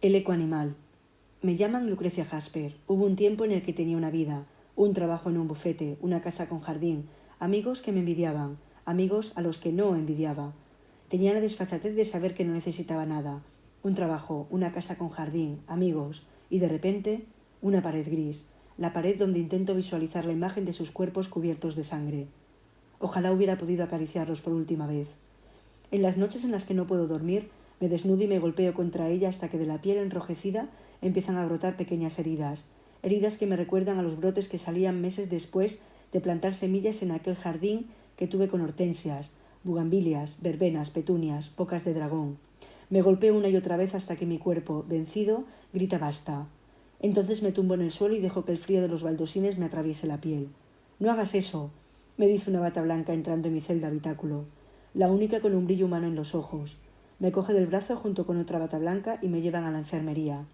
El eco animal. Me llaman Lucrecia Jasper. Hubo un tiempo en el que tenía una vida, un trabajo en un bufete, una casa con jardín, amigos que me envidiaban, amigos a los que no envidiaba. Tenía la desfachatez de saber que no necesitaba nada. Un trabajo, una casa con jardín, amigos, y de repente, una pared gris, la pared donde intento visualizar la imagen de sus cuerpos cubiertos de sangre. Ojalá hubiera podido acariciarlos por última vez. En las noches en las que no puedo dormir, me desnudo y me golpeo contra ella hasta que de la piel enrojecida empiezan a brotar pequeñas heridas, heridas que me recuerdan a los brotes que salían meses después de plantar semillas en aquel jardín que tuve con hortensias, bugambilias, verbenas, petunias, bocas de dragón. Me golpeo una y otra vez hasta que mi cuerpo, vencido, grita basta. Entonces me tumbo en el suelo y dejo que el frío de los baldosines me atraviese la piel. «No hagas eso», me dice una bata blanca entrando en mi celda habitáculo, la única con un brillo humano en los ojos. Me coge del brazo junto con otra bata blanca y me llevan a la enfermería.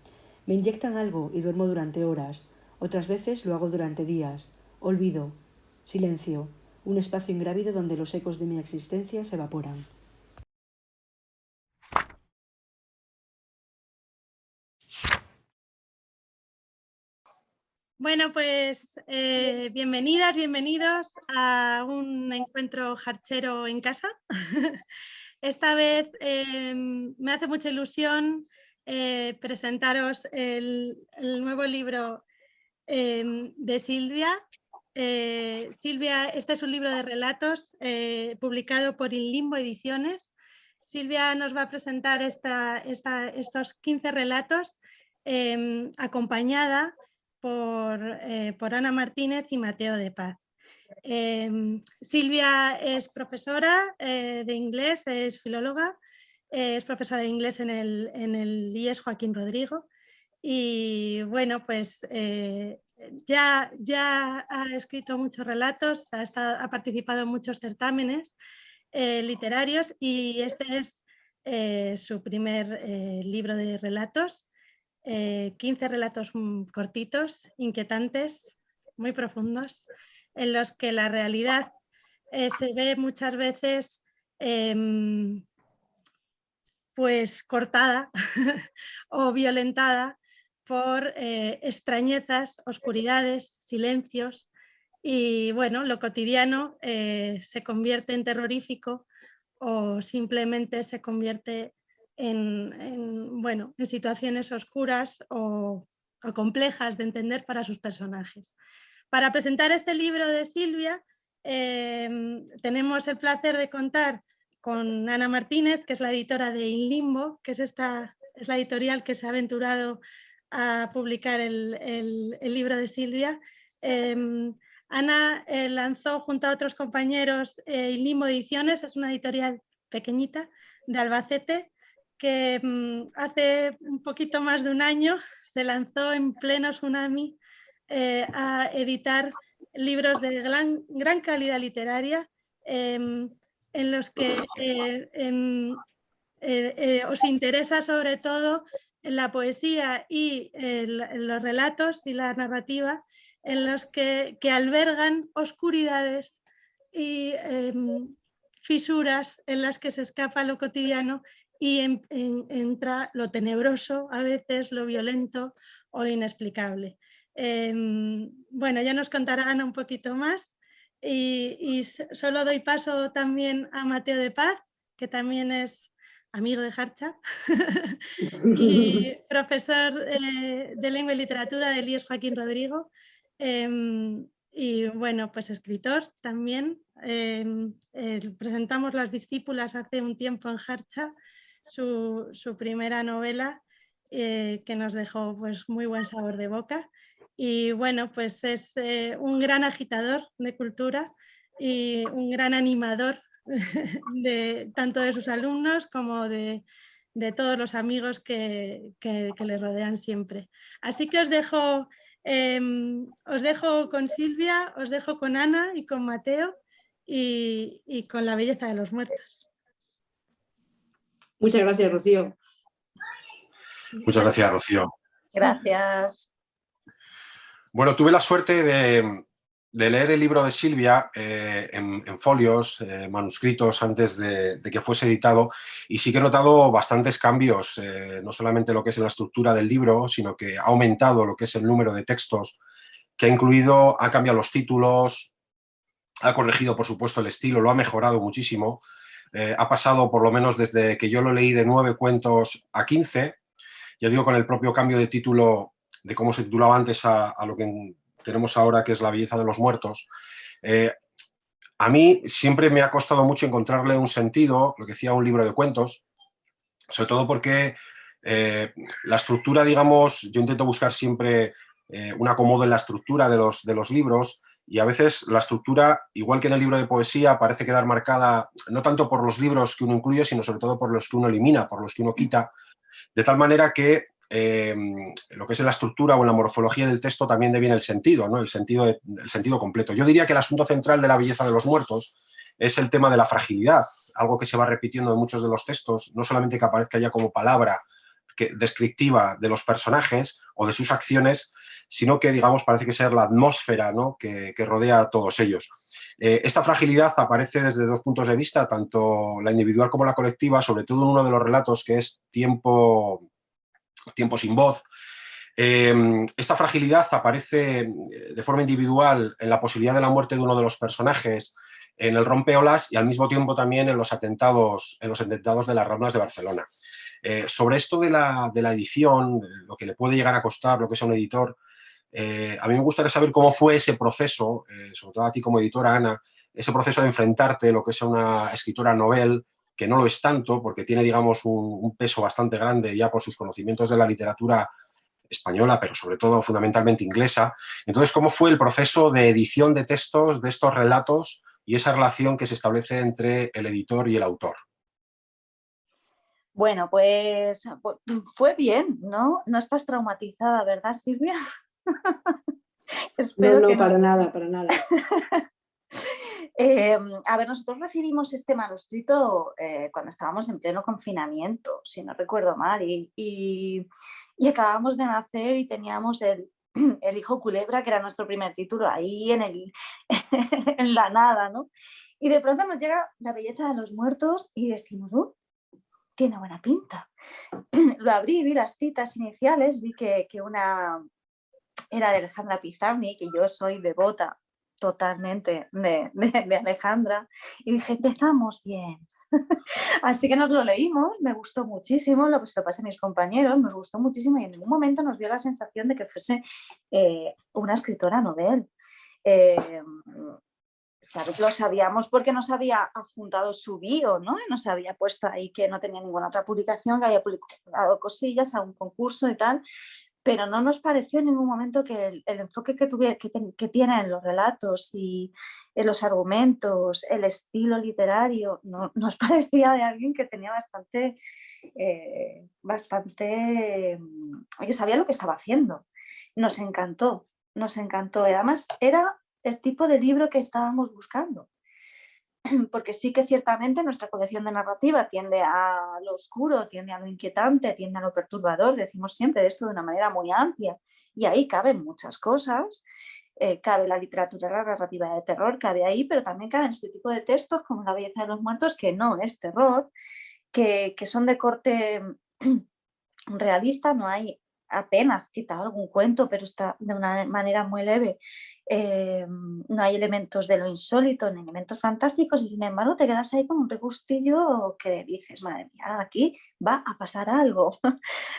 Me inyectan algo y duermo durante horas. Otras veces lo hago durante días. Olvido. Silencio. Un espacio ingrávido donde los ecos de mi existencia se evaporan. Bueno, pues bienvenidas, bienvenidos a un encuentro jarchero en casa. Esta vez me hace mucha ilusión presentaros el nuevo libro de Silvia. Silvia, este es un libro de relatos publicado por In Limbo Ediciones. Silvia nos va a presentar estos 15 relatos acompañada por Ana Martínez y Mateo de Paz. Silvia es profesora de inglés, es filóloga, es profesora de inglés en el IES Joaquín Rodrigo y bueno, pues ya ha escrito muchos relatos, ha participado en muchos certámenes literarios y este es su primer libro de relatos. 15 relatos cortitos, inquietantes, muy profundos, en los que la realidad se ve muchas veces pues cortada o violentada por extrañezas, oscuridades, silencios y bueno, lo cotidiano se convierte en terrorífico o simplemente se convierte en situaciones oscuras o complejas de entender para sus personajes. Para presentar este libro de Silvia tenemos el placer de contar con Ana Martínez, que es la editora de In Limbo, que es la editorial que se ha aventurado a publicar el libro de Silvia. Ana lanzó junto a otros compañeros In Limbo Ediciones, es una editorial pequeñita de Albacete, que hace un poquito más de un año se lanzó en pleno tsunami a editar libros de gran calidad literaria en los que os interesa sobre todo la poesía y los relatos y la narrativa en los que albergan oscuridades y fisuras en las que se escapa lo cotidiano y entra lo tenebroso, a veces lo violento o lo inexplicable. Bueno, ya nos contará Ana un poquito más y solo doy paso también a Mateo de Paz, que también es amigo de Jarcha y profesor de lengua y literatura del IES Joaquín Rodrigo. Y bueno, pues escritor también. Presentamos Las discípulas hace un tiempo en Jarcha, su primera novela, que nos dejó pues muy buen sabor de boca. Y bueno, pues es un gran agitador de cultura y un gran animador tanto de sus alumnos como de todos los amigos que le rodean siempre. Así que os dejo con Silvia, os dejo con Ana y con Mateo y con La belleza de los muertos. Muchas gracias, Rocío. Muchas gracias, Rocío. Gracias. Bueno, tuve la suerte de de leer el libro de Silvia en folios, manuscritos antes de que fuese editado, y sí que he notado bastantes cambios, no solamente lo que es en la estructura del libro, sino que ha aumentado lo que es el número de textos que ha incluido, ha cambiado los títulos, ha corregido, por supuesto, el estilo, lo ha mejorado muchísimo. Ha pasado, por lo menos desde que yo lo leí, de 9 cuentos a 15. Ya digo, con el propio cambio de título, de cómo se titulaba antes a lo que tenemos ahora, que es La belleza de los muertos. A mí siempre me ha costado mucho encontrarle un sentido, lo que decía un libro de cuentos, sobre todo porque la estructura, digamos, yo intento buscar siempre un acomodo en la estructura de los libros, y a veces la estructura, igual que en el libro de poesía, parece quedar marcada no tanto por los libros que uno incluye, sino sobre todo por los que uno elimina, por los que uno quita, de tal manera que lo que es en la estructura o en la morfología del texto también deviene el sentido, ¿no? El sentido completo. Yo diría que el asunto central de La belleza de los muertos es el tema de la fragilidad, algo que se va repitiendo en muchos de los textos, no solamente que aparezca ya como palabra descriptiva de los personajes o de sus acciones, sino que, digamos, parece que ser la atmósfera, ¿no?, que rodea a todos ellos. Esta fragilidad aparece desde 2 puntos de vista, tanto la individual como la colectiva, sobre todo en uno de los relatos, que es Tiempo sin voz. Esta fragilidad aparece de forma individual en la posibilidad de la muerte de uno de los personajes, en el rompeolas, y al mismo tiempo también en los atentados de las Ramblas de Barcelona. Sobre esto de la edición, lo que le puede llegar a costar, lo que es a un editor, a mí me gustaría saber cómo fue ese proceso, sobre todo a ti como editora, Ana, ese proceso de enfrentarte a lo que es una escritora novel, que no lo es tanto, porque tiene, digamos, un peso bastante grande ya por sus conocimientos de la literatura española, pero sobre todo fundamentalmente inglesa. Entonces, ¿cómo fue el proceso de edición de textos de estos relatos y esa relación que se establece entre el editor y el autor? Bueno, pues fue bien, ¿no? No estás traumatizada, ¿verdad, Silvia? Espero No, que no. para nada, para nada. A ver, nosotros recibimos este manuscrito cuando estábamos en pleno confinamiento, si no recuerdo mal, y acabamos de nacer y teníamos el hijo culebra, que era nuestro primer título, ahí en la nada, ¿no? Y de pronto nos llega La belleza de los muertos y decimos, tiene buena pinta. Lo abrí, vi las citas iniciales, vi que una era de Alejandra Pizarnik, que yo soy devota totalmente de Alejandra, y dije, empezamos bien. Así que nos lo leímos, me gustó muchísimo, lo pasé a mis compañeros, nos gustó muchísimo, y en ningún momento nos dio la sensación de que fuese una escritora novel. Lo sabíamos porque nos había adjuntado su bio, ¿no? Y nos había puesto ahí que no tenía ninguna otra publicación, que había publicado cosillas a un concurso y tal, pero no nos pareció en ningún momento que el enfoque que tiene en los relatos y en los argumentos, el estilo literario, no, nos parecía de alguien que tenía que sabía lo que estaba haciendo. Nos encantó. Y además era el tipo de libro que estábamos buscando. Porque sí que ciertamente nuestra colección de narrativa tiende a lo oscuro, tiende a lo inquietante, tiende a lo perturbador, decimos siempre de esto de una manera muy amplia, y ahí caben muchas cosas, cabe la literatura, la narrativa de terror, cabe ahí, pero también caben este tipo de textos como La belleza de los muertos, que no es terror, que son de corte realista, no hay apenas quitado algún cuento, pero está de una manera muy leve. No hay elementos de lo insólito ni elementos fantásticos, y sin embargo te quedas ahí con un regustillo que dices, madre mía, aquí va a pasar algo.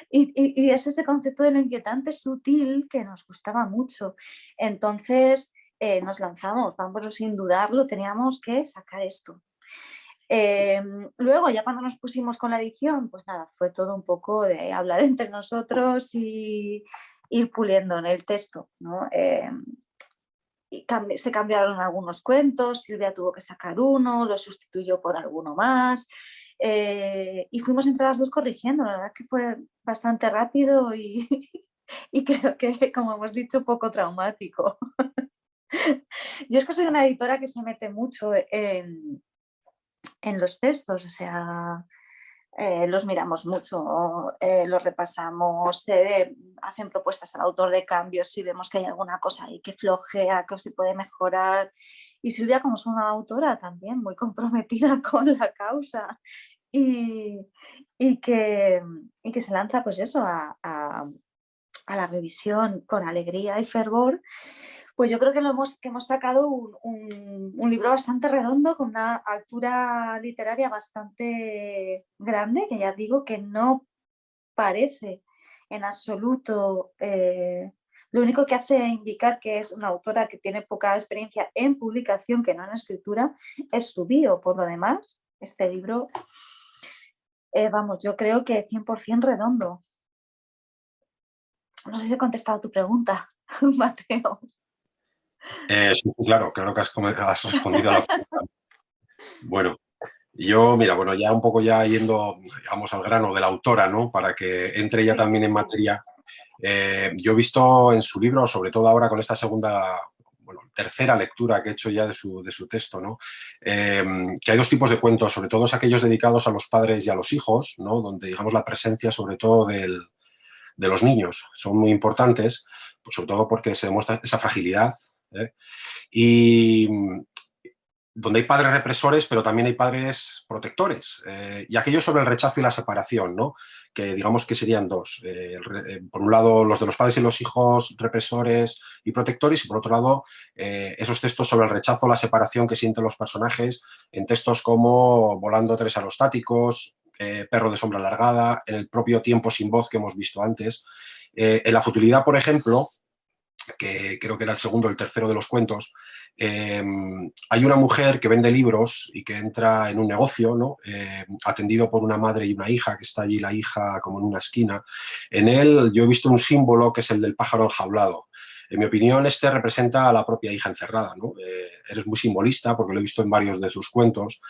y es ese concepto de lo inquietante sutil que nos gustaba mucho. Entonces nos lanzamos, vamos, sin dudarlo, teníamos que sacar esto. Luego, ya cuando nos pusimos con la edición, pues nada, fue todo un poco de hablar entre nosotros y ir puliendo en el texto, ¿no? Se cambiaron algunos cuentos, Silvia tuvo que sacar uno, lo sustituyó por alguno más, y fuimos entre las dos corrigiendo. La verdad que fue bastante rápido y creo que, como hemos dicho, poco traumático. Yo es que soy una editora que se mete mucho en los textos, o sea, los miramos mucho, los repasamos, hacen propuestas al autor de cambios si vemos que hay alguna cosa ahí que flojea, que se puede mejorar. Y Silvia, como es una autora también muy comprometida con la causa y que se lanza pues eso a la revisión con alegría y fervor, pues yo creo que hemos sacado un libro bastante redondo, con una altura literaria bastante grande, que ya digo que no parece en absoluto, lo único que hace indicar que es una autora que tiene poca experiencia en publicación, que no en escritura, es su bio. Por lo demás, este libro, vamos, yo creo que 100% redondo. No sé si he contestado a tu pregunta, Mateo. Sí, claro que has respondido a la pregunta. Bueno, yo, mira, bueno, ya un poco ya yendo, digamos, al grano de la autora, ¿no? Para que entre ya también en materia. Yo he visto en su libro, sobre todo ahora con esta tercera lectura que he hecho ya de su texto, ¿no? Que hay dos tipos de cuentos, sobre todo aquellos dedicados a los padres y a los hijos, ¿no? Donde, digamos, la presencia sobre todo de los niños son muy importantes, pues sobre todo porque se demuestra esa fragilidad, ¿eh? Y donde hay padres represores, pero también hay padres protectores, y aquellos sobre el rechazo y la separación, ¿no? Que digamos que serían dos. Por un lado, los de los padres y los hijos represores y protectores, y por otro lado, esos textos sobre el rechazo, la separación que sienten los personajes en textos como Volando tres aerostáticos, Perro de sombra alargada, en el propio Tiempo sin voz que hemos visto antes. En La futilidad, por ejemplo, que creo que era el segundo o el tercero de los cuentos, hay una mujer que vende libros y que entra en un negocio, ¿no? Atendido por una madre y una hija, que está allí la hija como en una esquina. En él yo he visto un símbolo que es el del pájaro enjaulado. En mi opinión, este representa a la propia hija encerrada, ¿no? Eres muy simbolista, porque lo he visto en varios de tus cuentos,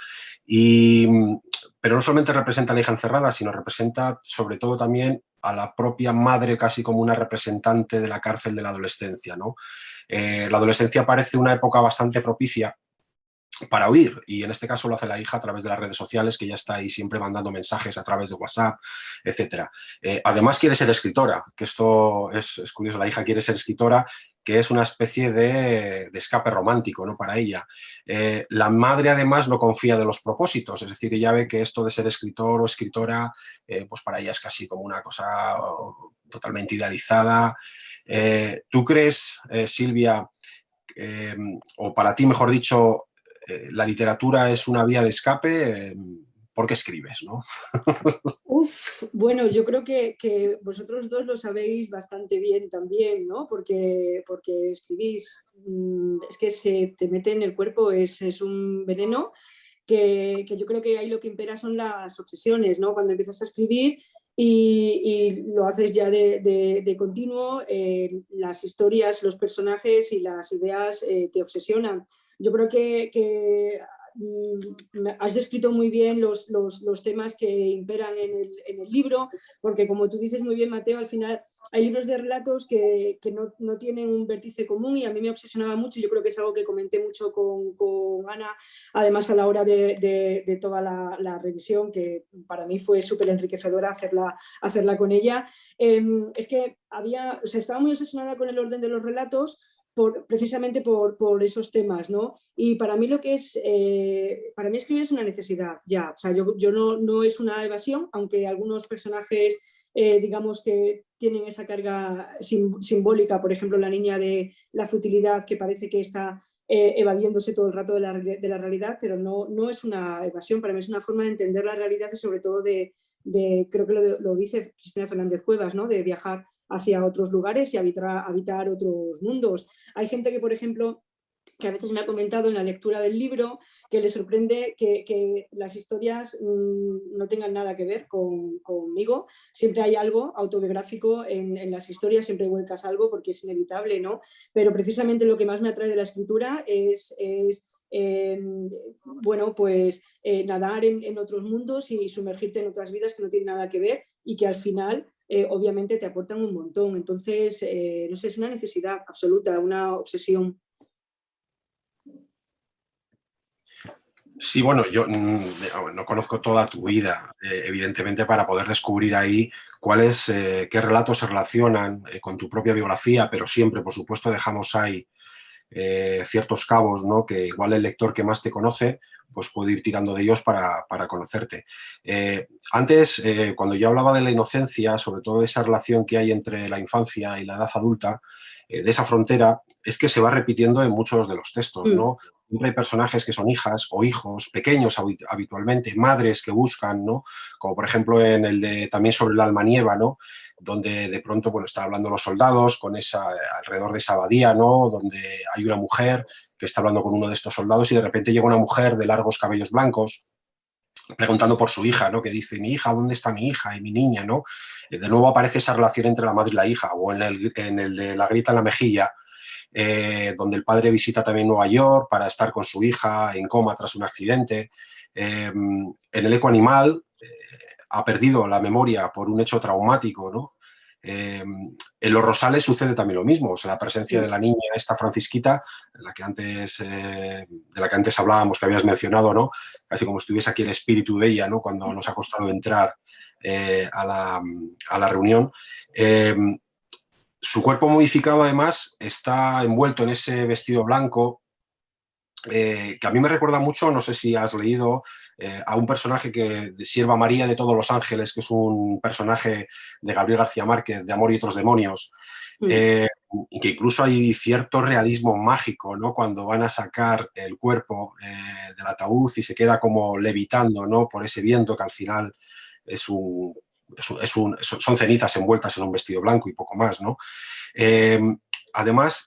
pero no solamente representa a la hija encerrada, sino representa sobre todo también a la propia madre, casi como una representante de la cárcel de la adolescencia, ¿no? La adolescencia parece una época bastante propicia para huir, y en este caso lo hace la hija a través de las redes sociales, que ya está ahí siempre mandando mensajes a través de WhatsApp, etc. Además quiere ser escritora, que esto es curioso, la hija quiere ser escritora, que es una especie de escape romántico, ¿no? Para ella. La madre además no confía de los propósitos, es decir, ella ve que esto de ser escritor o escritora, pues para ella es casi como una cosa totalmente idealizada. ¿Tú crees, Silvia, o para ti, mejor dicho, la literatura es una vía de escape? ¿Por qué escribes, no? Bueno, yo creo que vosotros dos lo sabéis bastante bien también, ¿no? Porque escribís, es que se te mete en el cuerpo, es un veneno que yo creo que ahí lo que impera son las obsesiones, ¿no? Cuando empiezas a escribir y lo haces ya de continuo, las historias, los personajes y las ideas te obsesionan. Yo creo que has descrito muy bien los temas que imperan en el libro, porque como tú dices muy bien, Mateo, al final hay libros de relatos que no tienen un vértice común, y a mí me obsesionaba mucho. Yo creo que es algo que comenté mucho con Ana, además a la hora de toda la revisión, que para mí fue súper enriquecedora hacerla con ella. Es que estaba muy obsesionada con el orden de los relatos, precisamente por esos temas, ¿no? Y para mí para mí escribir es una necesidad, ya. O sea, yo no es una evasión, aunque algunos personajes, digamos que tienen esa carga simbólica, por ejemplo, la niña de La futilidad, que parece que está evadiéndose todo el rato de la realidad, pero no es una evasión, para mí es una forma de entender la realidad, y sobre todo creo que lo dice Cristina Fernández Cuevas, ¿no? De viajar hacia otros lugares y habitar otros mundos. Hay gente que, por ejemplo, que a veces me ha comentado en la lectura del libro que le sorprende que las historias no tengan nada que ver conmigo. Siempre hay algo autobiográfico en las historias, siempre vuelcas algo porque es inevitable, ¿no? Pero precisamente lo que más me atrae de la escritura es bueno, pues nadar en otros mundos y sumergirte en otras vidas que no tienen nada que ver y que al final obviamente te aportan un montón. Entonces, no sé, es una necesidad absoluta, una obsesión. Sí, bueno, yo no conozco toda tu vida, evidentemente, para poder descubrir ahí qué relatos se relacionan con tu propia biografía, pero siempre, por supuesto, dejamos ahí ciertos cabos, ¿no? Que igual el lector que más te conoce pues puede ir tirando de ellos para conocerte. Antes, cuando yo hablaba de la inocencia, sobre todo de esa relación que hay entre la infancia y la edad adulta, de esa frontera, es que se va repitiendo en muchos de los textos, ¿no? Siempre hay personajes que son hijas o hijos, pequeños habitualmente, madres que buscan, ¿no? Como por ejemplo en el de también sobre la Almanieva, ¿no? Donde de pronto, bueno, están hablando los soldados con alrededor de esa abadía, ¿no? Donde hay una mujer que está hablando con uno de estos soldados y de repente llega una mujer de largos cabellos blancos preguntando por su hija, ¿no? Que dice, mi hija, ¿dónde está mi hija y mi niña, ¿no? De nuevo aparece esa relación entre la madre y la hija, o en el de La grieta en la mejilla, donde el padre visita también Nueva York para estar con su hija en coma tras un accidente. En el eco animal ha perdido la memoria por un hecho traumático, ¿no? En Los Rosales sucede también lo mismo, o sea, la presencia de la niña, esta Francisquita, de la que antes hablábamos, que habías mencionado, ¿no? Casi como estuviese aquí el espíritu de ella, ¿no? Cuando nos ha costado entrar a la reunión. Su cuerpo modificado, además, está envuelto en ese vestido blanco, que a mí me recuerda mucho, no sé si has leído, a un personaje de Sierva María de Todos los Ángeles, que es un personaje de Gabriel García Márquez, de Amor y otros demonios, y que incluso hay cierto realismo mágico, ¿no? Cuando van a sacar el cuerpo del ataúd y se queda como levitando, ¿no? Por ese viento que al final son cenizas envueltas en un vestido blanco y poco más, ¿no? Además,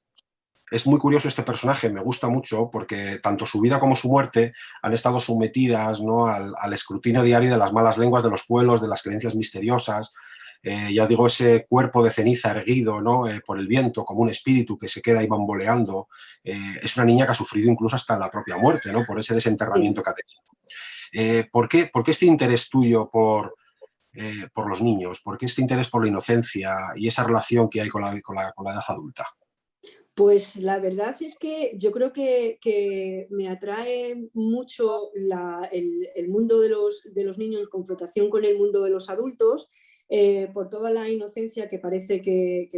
es muy curioso este personaje, me gusta mucho porque tanto su vida como su muerte han estado sometidas, ¿no? al escrutinio diario de las malas lenguas de los pueblos, de las creencias misteriosas. Ya digo, ese cuerpo de ceniza erguido, ¿no? Por el viento, como un espíritu que se queda ahí bamboleando. Es una niña que ha sufrido incluso hasta la propia muerte, ¿no? Por ese Sí. desenterramiento que ha tenido. ¿Por qué este interés tuyo por los niños? ¿Por qué este interés por la inocencia y esa relación que hay con la edad adulta? Pues la verdad es que yo creo que me atrae mucho el mundo de los niños en confrontación con el mundo de los adultos, por toda la inocencia que parece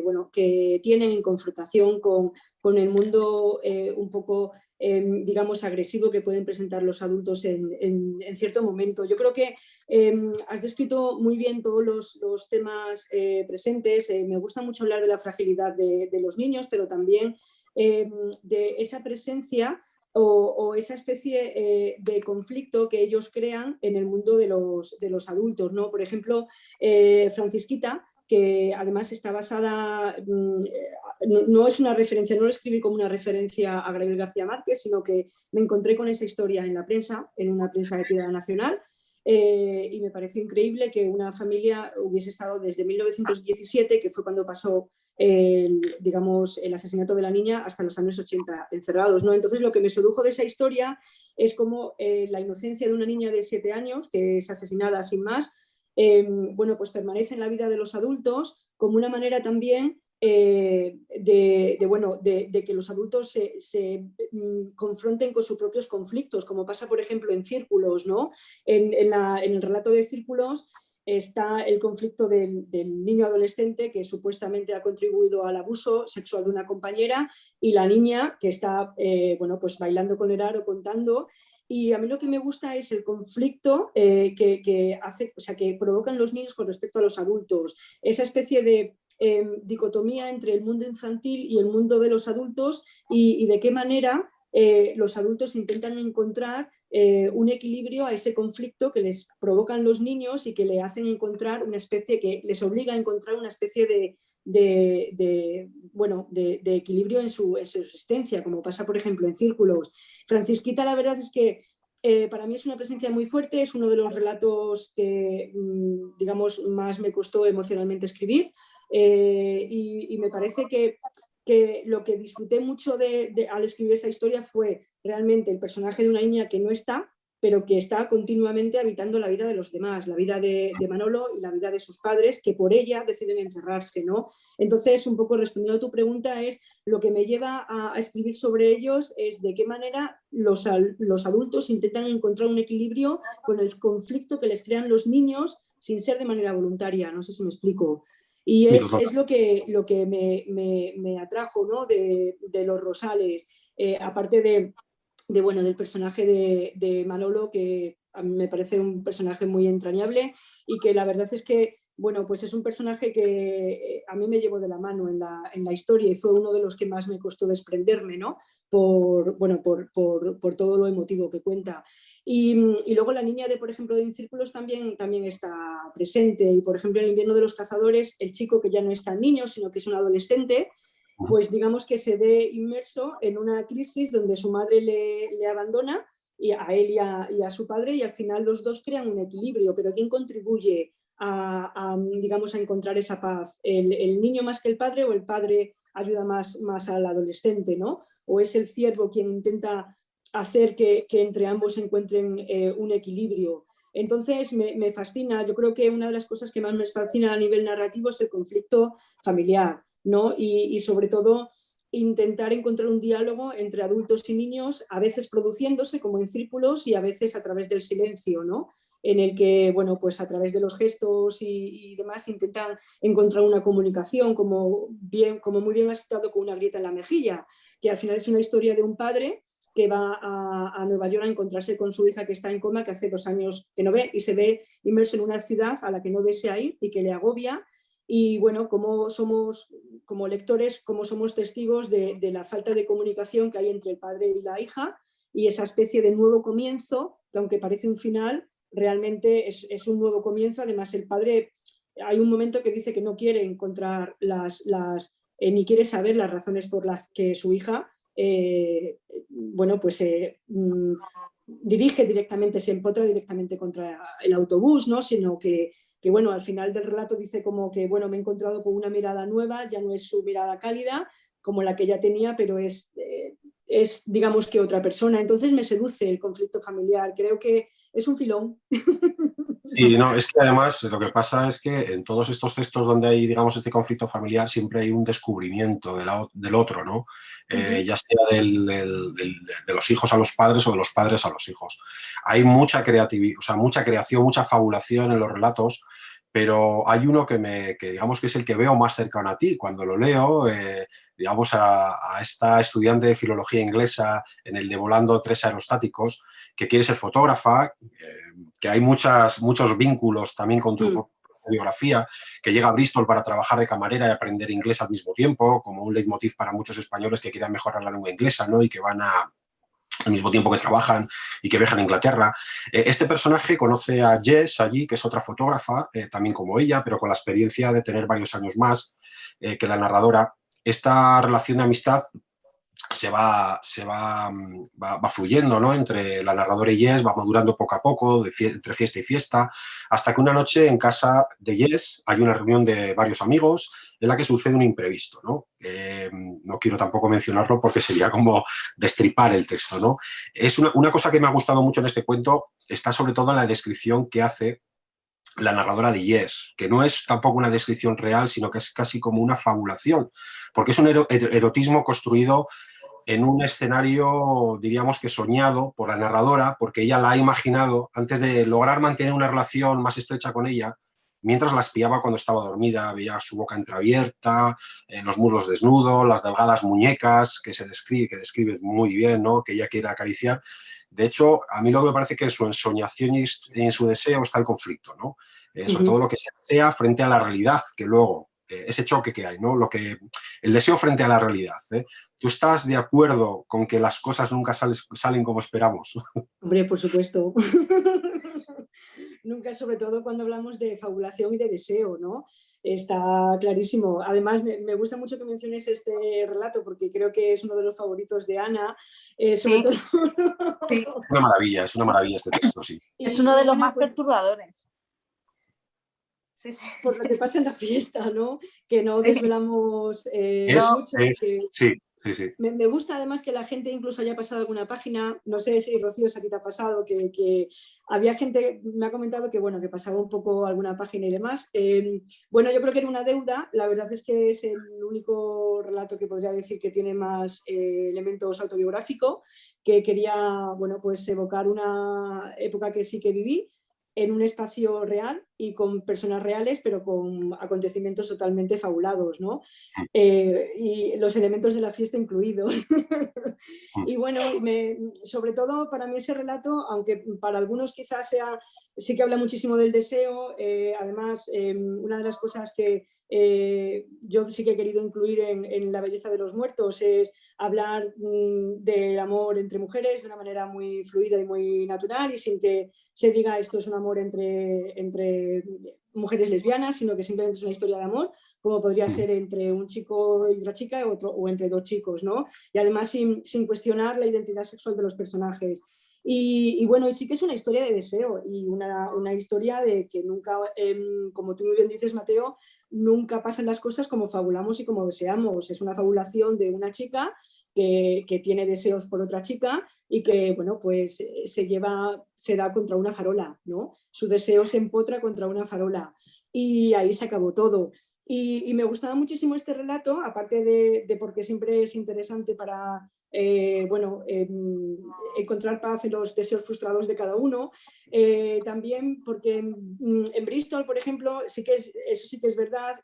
bueno, que tienen en confrontación con el mundo un poco, digamos, agresivo que pueden presentar los adultos en cierto momento. Yo creo que has descrito muy bien todos los temas presentes. Me gusta mucho hablar de la fragilidad de los niños, pero también de esa presencia o esa especie de conflicto que ellos crean en el mundo de los adultos, ¿no? Por ejemplo, Francisquita, que además está basada, no es una referencia, no lo escribí como una referencia a Gabriel García Márquez, sino que me encontré con esa historia en la prensa, en una prensa de tirada nacional, y me pareció increíble que una familia hubiese estado desde 1917, que fue cuando pasó digamos, el asesinato de la niña, hasta los años 80 encerrados, ¿no? Entonces lo que me sedujo de esa historia es como la inocencia de una niña de 7 años que es asesinada sin más, bueno, pues permanece en la vida de los adultos como una manera también de que los adultos se confronten con sus propios conflictos, como pasa, por ejemplo, en Círculos, ¿no? En el relato de Círculos está el conflicto del niño adolescente que supuestamente ha contribuido al abuso sexual de una compañera y la niña que está bueno, pues bailando con el aro, contando. Y a mí lo que me gusta es el conflicto que hace, o sea, que provocan los niños con respecto a los adultos. Esa especie de dicotomía entre el mundo infantil y el mundo de los adultos y de qué manera los adultos intentan encontrar un equilibrio a ese conflicto que les provocan los niños y que le hacen encontrar una especie, que les obliga a encontrar una especie de equilibrio en su existencia, como pasa, por ejemplo, en Círculos. Francisquita, la verdad es que para mí es una presencia muy fuerte, es uno de los relatos que, digamos, más me costó emocionalmente escribir, y me parece que lo que disfruté mucho al escribir esa historia fue realmente el personaje de una niña que no está, pero que está continuamente habitando la vida de los demás, la vida de Manolo y la vida de sus padres, que por ella deciden encerrarse, ¿no? Entonces, un poco respondiendo a tu pregunta, es lo que me lleva a escribir sobre ellos es de qué manera los adultos intentan encontrar un equilibrio con el conflicto que les crean los niños sin ser de manera voluntaria, no sé si me explico. Y es lo que me atrajo, ¿no? de los Rosales, aparte del personaje de Manolo, que a mí me parece un personaje muy entrañable y que la verdad es que, bueno, pues es un personaje que a mí me llevó de la mano en la historia y fue uno de los que más me costó desprenderme, ¿no? Por todo lo emotivo que cuenta. Y luego la niña por ejemplo, de Incírculos también está presente. Y, por ejemplo, en El invierno de los cazadores, el chico que ya no es tan niño, sino que es un adolescente, pues digamos que se ve inmerso en una crisis donde su madre le abandona y a él y a su padre, y al final los dos crean un equilibrio. Pero ¿quién contribuye digamos, a encontrar esa paz? ¿El niño más que el padre, o el padre ayuda más al adolescente, ¿no? ¿O es el ciervo quien intenta hacer que entre ambos encuentren un equilibrio? Entonces me fascina. Yo creo que una de las cosas que más me fascina a nivel narrativo es el conflicto familiar, ¿no? Y sobre todo intentar encontrar un diálogo entre adultos y niños, a veces produciéndose como en Círculos y a veces a través del silencio, ¿no? En el que, bueno, pues a través de los gestos y demás intentan encontrar una comunicación, como muy bien has citado, con una grieta en la mejilla, que al final es una historia de un padre que va a Nueva York a encontrarse con su hija que está en coma, que hace 2 años que no ve, y se ve inmerso en una ciudad a la que no desea ir y que le agobia. Y bueno, como somos, como lectores, como somos testigos de la falta de comunicación que hay entre el padre y la hija, y esa especie de nuevo comienzo, que aunque parece un final, realmente es un nuevo comienzo. Además, el padre, hay un momento que dice que no quiere encontrar ni quiere saber las razones por las que su hija dirige directamente, se empotra directamente contra el autobús, ¿no? Sino que bueno, al final del relato dice como que, bueno, me he encontrado con una mirada nueva, ya no es su mirada cálida como la que ella tenía, pero es digamos que otra persona. Entonces me seduce el conflicto familiar, creo que es un filón. Sí, no, es que además lo que pasa es que en todos estos textos donde hay, digamos, este conflicto familiar, siempre hay un descubrimiento del otro, ¿no? Ya sea de los hijos a los padres o de los padres a los hijos. Hay mucha creatividad, o sea, mucha creación, mucha fabulación en los relatos, pero hay uno que digamos que es el que veo más cercano a ti. Cuando lo leo, digamos, a esta estudiante de filología inglesa en el de Volando 3 aerostáticos, que quiere ser fotógrafa, que hay muchos vínculos también con tu biografía, que llega a Bristol para trabajar de camarera y aprender inglés al mismo tiempo, como un leitmotiv para muchos españoles que quieran mejorar la lengua inglesa, ¿no? Y que van al mismo tiempo que trabajan y que viajan a Inglaterra. Este personaje conoce a Jess allí, que es otra fotógrafa, también como ella, pero con la experiencia de tener varios años más que la narradora. Esta relación de amistad se va fluyendo, ¿no? Entre la narradora y Jess, va madurando poco a poco, entre fiesta y fiesta, hasta que una noche en casa de Jess hay una reunión de varios amigos en la que sucede un imprevisto, ¿no? No quiero tampoco mencionarlo porque sería como destripar el texto, ¿no? Es una cosa que me ha gustado mucho en este cuento, está sobre todo en la descripción que hace la narradora de Jess, que no es tampoco una descripción real, sino que es casi como una fabulación, porque es un erotismo construido en un escenario, diríamos que soñado por la narradora, porque ella la ha imaginado antes de lograr mantener una relación más estrecha con ella, mientras la espiaba cuando estaba dormida, veía su boca entreabierta, los muslos desnudos, las delgadas muñecas que describe muy bien, ¿no? Que ella quiere acariciar. De hecho, a mí lo que me parece que en su ensoñación y en su deseo está el conflicto, ¿no? Sobre todo lo que se desea frente a la realidad, que luego, ese choque que hay, ¿no? El deseo frente a la realidad. ¿Tú estás de acuerdo con que las cosas nunca salen como esperamos? Hombre, por supuesto. Nunca, sobre todo cuando hablamos de fabulación y de deseo, ¿no? Está clarísimo. Además, me gusta mucho que menciones este relato porque creo que es uno de los favoritos de Ana. Sobre todo... Sí. Es una maravilla este texto, sí. Es uno de los más perturbadores. Sí, sí. Por lo que pasa en la fiesta, ¿no? Que no desvelamos mucho. Sí. Sí, sí. Me gusta además que la gente incluso haya pasado alguna página, no sé si Rocío, si a ti te ha pasado, que había gente, me ha comentado que bueno, que pasaba un poco alguna página y demás. Bueno, yo creo que era una deuda, la verdad es que es el único relato que podría decir que tiene más elementos autobiográficos, que quería, bueno, pues evocar una época que sí que viví, en un espacio real y con personas reales, pero con acontecimientos totalmente fabulados, ¿no? Y los elementos de la fiesta incluidos. Y bueno, sobre todo para mí ese relato, aunque para algunos quizás sea, sí que habla muchísimo del deseo, además una de las cosas que yo sí que he querido incluir en La belleza de los muertos es hablar del amor entre mujeres de una manera muy fluida y muy natural y sin que se diga esto es un amor entre mujeres lesbianas, sino que simplemente es una historia de amor, como podría ser entre un chico y otra chica o entre dos chicos, ¿no? Y además sin cuestionar la identidad sexual de los personajes. Y bueno, y sí que es una historia de deseo y una historia de que nunca, como tú muy bien dices, Mateo, nunca pasan las cosas como fabulamos y como deseamos. Es una fabulación de una chica que tiene deseos por otra chica y que, bueno, pues se da contra una farola, ¿no? Su deseo se empotra contra una farola y ahí se acabó todo. Y me gustaba muchísimo este relato, aparte de porque siempre es interesante para bueno, encontrar paz en los deseos frustrados de cada uno. También porque en Bristol, por ejemplo, eso sí que es verdad,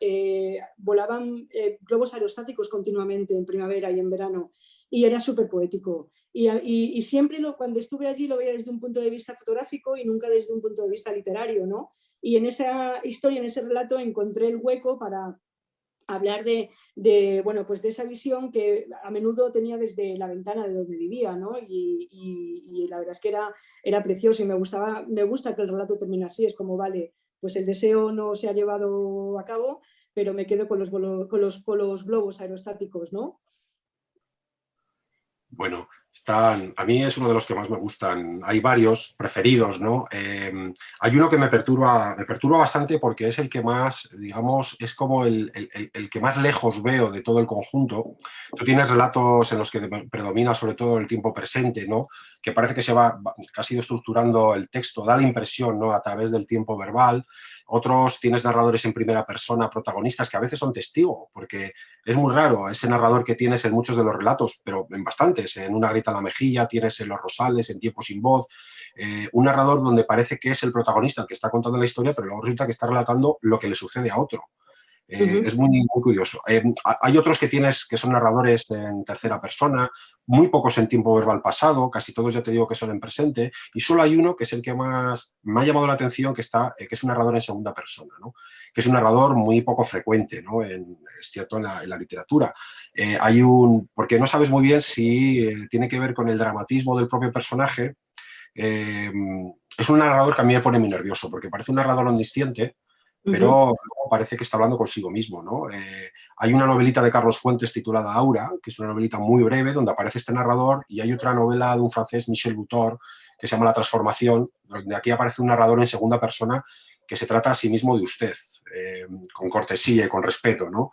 volaban globos aerostáticos continuamente en primavera y en verano y era súper poético. Y siempre cuando estuve allí lo veía desde un punto de vista fotográfico y nunca desde un punto de vista literario, ¿no? Y en esa historia, en ese relato, encontré el hueco para hablar bueno, pues de esa visión que a menudo tenía desde la ventana de donde vivía, ¿no? Y la verdad es que era precioso y me gusta que el relato termine así, es como, vale, pues el deseo no se ha llevado a cabo, pero me quedo con los globos aerostáticos, ¿no? Bueno, a mí es uno de los que más me gustan. Hay varios preferidos, ¿no? Hay uno que me perturba bastante porque es el que más, digamos, es como el que más lejos veo de todo el conjunto. Tú tienes relatos en los que predomina sobre todo el tiempo presente, ¿no? Que parece que que ha sido estructurando el texto, da la impresión, ¿no? A través del tiempo verbal. Otros tienes narradores en primera persona, protagonistas, que a veces son testigos, porque es muy raro ese narrador que tienes en muchos de los relatos, pero en bastantes. En Una grieta en la mejilla, tienes en Los Rosales, en Tiempo sin voz, un narrador donde parece que es el protagonista el que está contando la historia, pero luego resulta que está relatando lo que le sucede a otro. Es muy curioso. Hay otros que tienes que son narradores en tercera persona, muy pocos en tiempo verbal pasado, casi todos ya te digo que son en presente, y solo hay uno que es el que más me ha llamado la atención, que es un narrador en segunda persona, ¿no? Que es un narrador muy poco frecuente, ¿no? Es cierto, en la literatura. Porque no sabes muy bien si tiene que ver con el dramatismo del propio personaje. Es un narrador que a mí me pone muy nervioso, porque parece un narrador omnisciente, pero luego parece que está hablando consigo mismo, ¿no? Hay una novelita de Carlos Fuentes titulada Aura, que es una novelita muy breve, donde aparece este narrador, y hay otra novela de un francés, Michel Butor, que se llama La Transformación, donde aquí aparece un narrador en segunda persona que se trata a sí mismo de usted, con cortesía y con respeto, ¿no?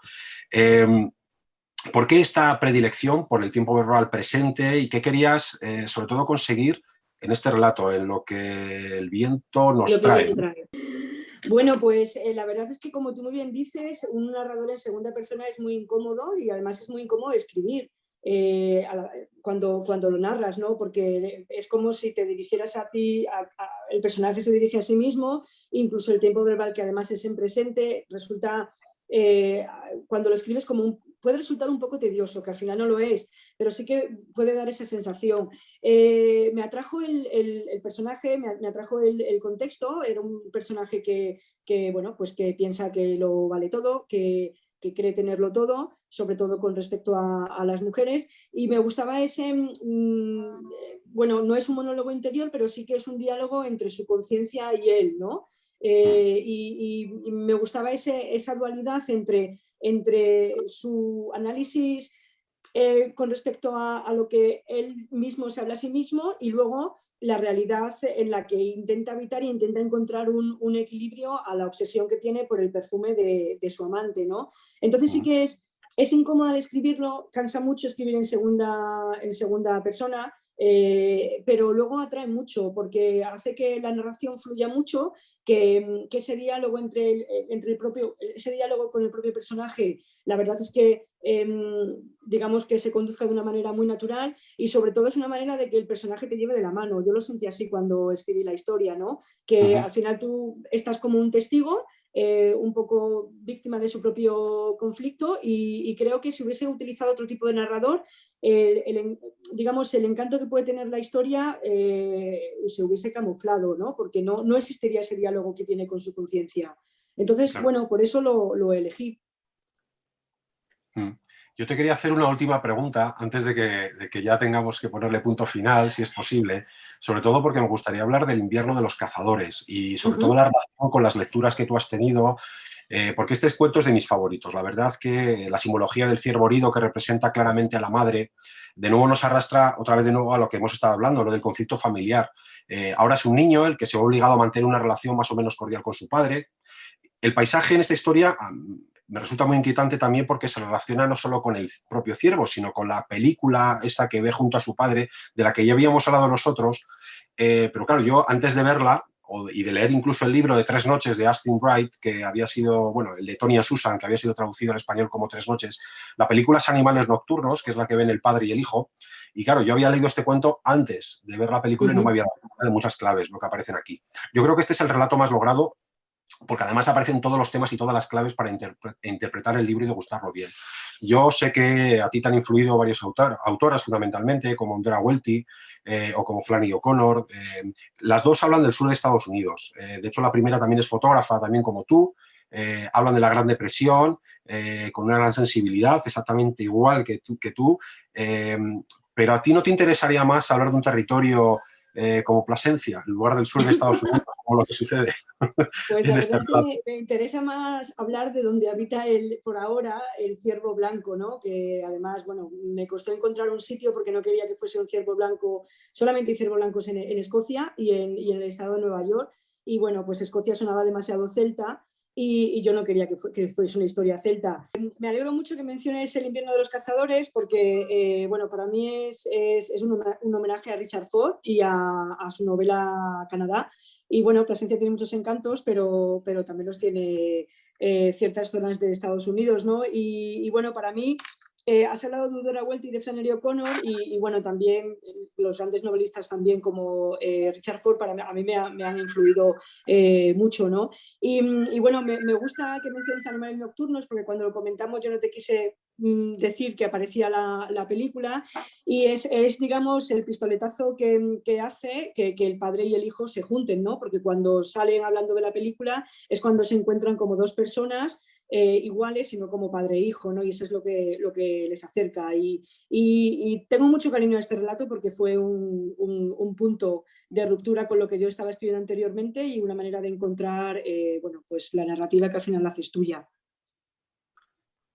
¿Por qué esta predilección por el tiempo verbal presente y qué querías, sobre todo, conseguir en este relato, en lo que el viento nos trae? Bueno, pues la verdad es que, como tú muy bien dices, un narrador en segunda persona es muy incómodo y además es muy incómodo escribir cuando lo narras, ¿no? Porque es como si te dirigieras a ti, el personaje se dirige a sí mismo, incluso el tiempo verbal, que además es en presente, resulta, cuando lo escribes, puede resultar un poco tedioso, que al final no lo es, pero sí que puede dar esa sensación. Me atrajo el personaje, me atrajo el contexto. Era un personaje que bueno, pues que piensa que lo vale todo, que cree tenerlo todo, sobre todo con respecto a las mujeres, y me gustaba bueno, no es un monólogo interior, pero sí que es un diálogo entre su conciencia y él, ¿no? Y me gustaba esa dualidad entre su análisis con respecto a lo que él mismo se habla a sí mismo y luego la realidad en la que intenta habitar e intenta encontrar un equilibrio a la obsesión que tiene por el perfume de su amante, ¿no? Entonces sí que es Es incómoda de escribirlo, cansa mucho escribir en segunda persona, pero luego atrae mucho porque hace que la narración fluya mucho, que ese diálogo ese diálogo con el propio personaje, la verdad es que digamos que se conduzca de una manera muy natural y sobre todo es una manera de que el personaje te lleve de la mano. Yo lo sentí así cuando escribí la historia, ¿no? Que al final tú estás como un testigo, un poco víctima de su propio conflicto y creo que si hubiese utilizado otro tipo de narrador, digamos, el encanto que puede tener la historia se hubiese camuflado, ¿no? Porque no existiría ese diálogo que tiene con su conciencia. Entonces, Claro. bueno, por eso lo elegí. Yo te quería hacer una última pregunta antes de que ya tengamos que ponerle punto final, si es posible, sobre todo porque me gustaría hablar del invierno de los cazadores y sobre todo la relación con las lecturas que tú has tenido, porque este cuento es de mis favoritos. La verdad que la simbología del ciervo herido que representa claramente a la madre, de nuevo nos arrastra otra vez de nuevo a lo que hemos estado hablando, lo del conflicto familiar. Ahora es un niño el que se ve obligado a mantener una relación más o menos cordial con su padre. El paisaje en esta historia me resulta muy inquietante también porque se relaciona no solo con el propio ciervo, sino con la película esa que ve junto a su padre, de la que ya habíamos hablado nosotros. Pero claro, yo antes de verla y de leer incluso el libro de 3 noches de Austin Wright, que había sido, bueno, el de Tony and Susan, que había sido traducido al español como 3 noches, la película es Animales Nocturnos, que es la que ven el padre y el hijo. Y claro, yo había leído este cuento antes de ver la película y no me había dado cuenta de muchas claves, lo que aparecen aquí. Yo creo que este es el relato más logrado porque además aparecen todos los temas y todas las claves para interpretar el libro y degustarlo bien. Yo sé que a ti te han influido varios autoras fundamentalmente, como Dora Welty o como Flannery O'Connor. Las dos hablan del sur de Estados Unidos. De hecho, la primera también es fotógrafa, también como tú. Hablan de la Gran Depresión con una gran sensibilidad, exactamente igual que tú. Pero a ti no te interesaría más hablar de un territorio como Plasencia, en lugar del sur de Estados Unidos, como lo que sucede. Pues la verdad es que me interesa más hablar de donde habita por ahora el ciervo blanco, ¿no? Que además, bueno, me costó encontrar un sitio porque no quería que fuese un ciervo blanco, solamente hay ciervos blancos en Escocia y en el estado de Nueva York. Y bueno, pues Escocia sonaba demasiado celta y yo no quería que fuese una historia celta. Me alegro mucho que menciones El invierno de los cazadores porque, bueno, para mí es un homenaje a Richard Ford y a su novela Canadá. Y bueno, Plasencia tiene muchos encantos, pero también los tiene ciertas zonas de Estados Unidos, ¿no? Y bueno, para mí, has hablado de Dora Welty y de Flannery O'Connor y bueno, también los grandes novelistas también como Richard Ford, a mí me han influido mucho, ¿no? Y bueno, me gusta que menciones Animales Nocturnos porque cuando lo comentamos yo no te quise decir que aparecía la película y es, digamos, el pistoletazo que hace que el padre y el hijo se junten, ¿no? Porque cuando salen hablando de la película es cuando se encuentran como dos personas iguales, sino como padre e hijo, ¿no? Y eso es lo que les acerca. Y tengo mucho cariño a este relato porque fue un punto de ruptura con lo que yo estaba escribiendo anteriormente y una manera de encontrar, bueno, pues la narrativa que al final la haces tuya.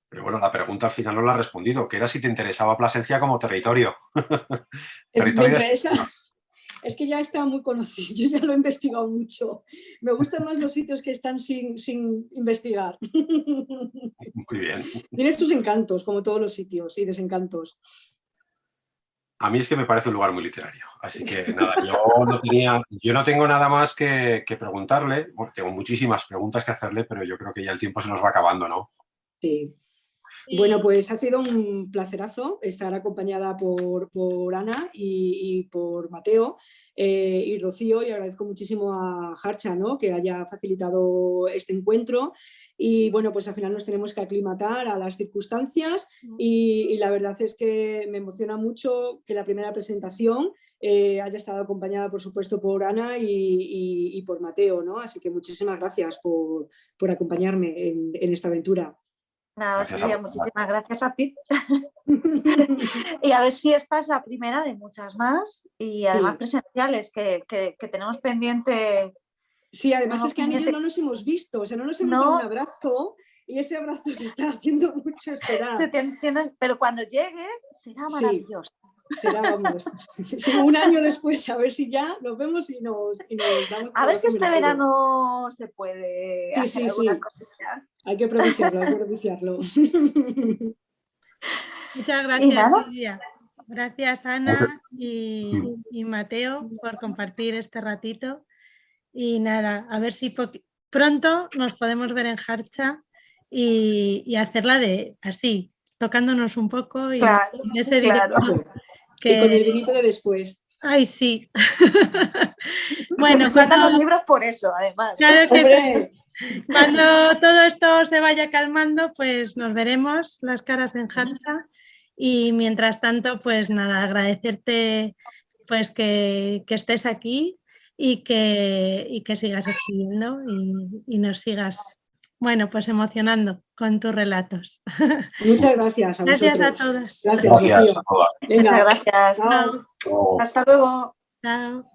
Pero bueno, la pregunta al final no la has respondido, que era si te interesaba Plasencia como territorio. Me interesa. Es que ya está muy conocido, yo ya lo he investigado mucho. Me gustan más los sitios que están sin investigar. Muy bien. Tiene sus encantos, como todos los sitios, y desencantos. A mí es que me parece un lugar muy literario, así que nada, yo no tengo nada más que preguntarle. Bueno, tengo muchísimas preguntas que hacerle, pero yo creo que ya el tiempo se nos va acabando, ¿no? Sí. Bueno, pues ha sido un placerazo estar acompañada por Ana y por Mateo y Rocío, y agradezco muchísimo a Jarcha, ¿no?, que haya facilitado este encuentro. Y bueno, pues al final nos tenemos que aclimatar a las circunstancias y la verdad es que me emociona mucho que la primera presentación haya estado acompañada, por supuesto, por Ana y por Mateo, ¿no? Así que muchísimas gracias por acompañarme en esta aventura. Nada, Silvia, muchísimas gracias a ti. Y a ver si esta es la primera de muchas más y además presenciales que tenemos pendiente. Sí, además es que Ana y yo no nos hemos visto, o sea, no nos hemos dado un abrazo y ese abrazo se está haciendo mucho esperar. Pero cuando llegue será maravilloso. Será, vamos, sí, un año después, a ver si ya nos vemos y nos damos. A ver si este verano se puede hacer alguna cosita. Hay que propiciarlo, hay que propiciarlo. Muchas Y gracias, nada. Silvia. Gracias, Ana y Mateo, por compartir este ratito. Y nada, a ver si pronto nos podemos ver en Jarcha y hacerla de así, tocándonos un poco y Claro, en ese claro. directo Y con el que... vinito de después. Ay, sí. Se Bueno, presentan cuando, los libros por eso, además. claro que sí. ¡Hombre! Cuando todo esto se vaya calmando, pues nos veremos las caras en Jarcha y mientras tanto, pues nada, agradecerte pues que estés aquí y que sigas escribiendo y nos sigas, bueno, pues emocionando con tus relatos. Muchas gracias a Gracias a vosotros. todos. Gracias, Gracias Rocío. a todas. Muchas Venga, gracias. chao. Luego. Hasta luego. Chao.